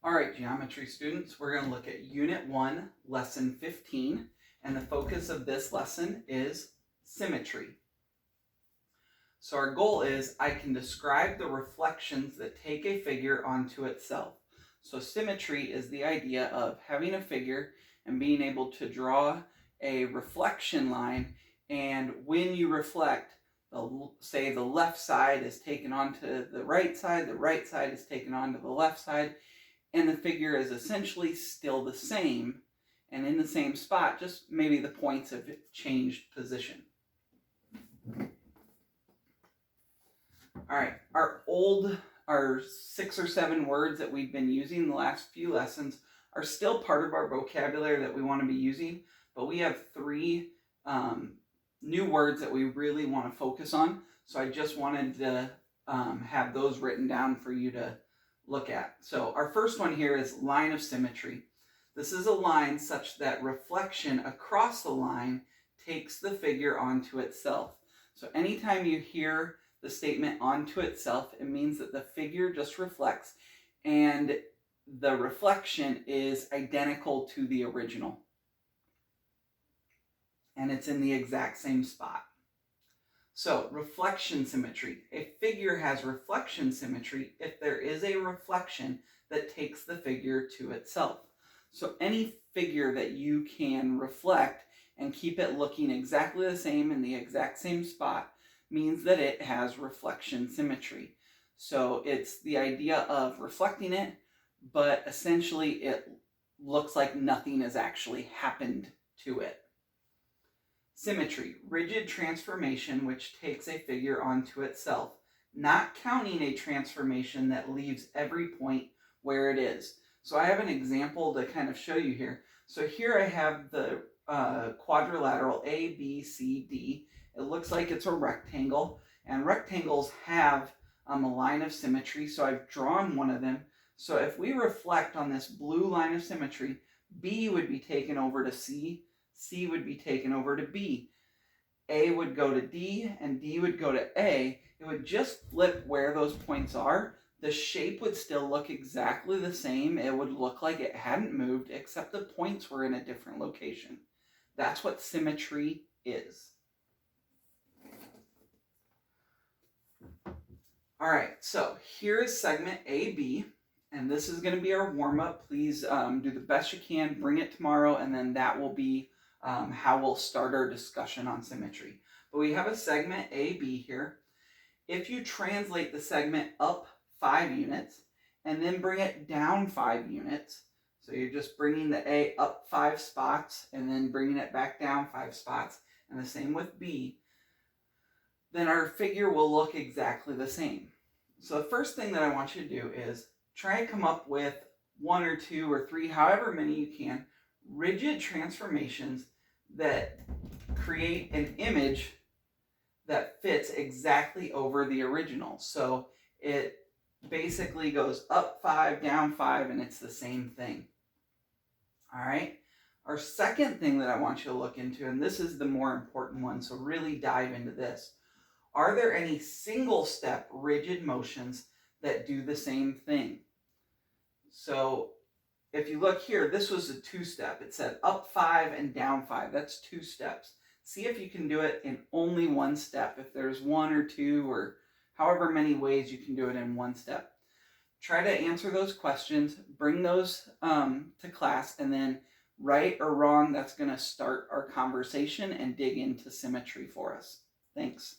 All right, geometry students, we're going to look at Unit 1, Lesson 15, and the focus of this lesson is symmetry. So our goal is I can describe the reflections that take a figure onto itself. So symmetry is the idea of having a figure and being able to draw a reflection line, and when you reflect, say the left side is taken onto the right side is taken onto the left side, and the figure is essentially still the same and in the same spot, just maybe the points have changed position. All right, our 6 or 7 words that we've been using the last few lessons are still part of our vocabulary that we want to be using, but we have 3 new words that we really want to focus on. So I just wanted to have those written down for you to look at. So our first one here is line of symmetry. This is a line such that reflection across the line takes the figure onto itself. So anytime you hear the statement onto itself, it means that the figure just reflects and the reflection is identical to the original. And it's in the exact same spot. So, reflection symmetry. A figure has reflection symmetry if there is a reflection that takes the figure to itself. So, any figure that you can reflect and keep it looking exactly the same in the exact same spot means that it has reflection symmetry. So, it's the idea of reflecting it, but essentially it looks like nothing has actually happened to it. Symmetry, rigid transformation which takes a figure onto itself, not counting a transformation that leaves every point where it is. So I have an example to kind of show you here. So here I have the quadrilateral A, B, C, D. It looks like it's a rectangle, and rectangles have a line of symmetry, so I've drawn one of them. So if we reflect on this blue line of symmetry, B would be taken over to C, C would be taken over to B. A would go to D, and D would go to A. It would just flip where those points are. The shape would still look exactly the same. It would look like it hadn't moved, except the points were in a different location. That's what symmetry is. All right, so here is segment AB. And this is going to be our warm-up. Please do the best you can. Bring it tomorrow, and then that will be how we'll start our discussion on symmetry. But we have a segment AB here. If you translate the segment up 5 units and then bring it down 5 units, so you're just bringing the A up 5 spots and then bringing it back down 5 spots, and the same with B, then our figure will look exactly the same. So the first thing that I want you to do is try and come up with 1 or 2 or 3, however many you can, rigid transformations that create an image that fits exactly over the original. So it basically goes up 5, down 5, and it's the same thing. All right. Our second thing that I want you to look into, and this is the more important one, so really dive into this. Are there any single step rigid motions that do the same thing? So if you look here, this was a 2-step. It said up 5 and down 5. That's 2 steps. See if you can do it in only 1 step. If there's 1 or 2 or however many ways you can do it in 1 step. Try to answer those questions, bring those to class, and then right or wrong, that's going to start our conversation and dig into symmetry for us. Thanks.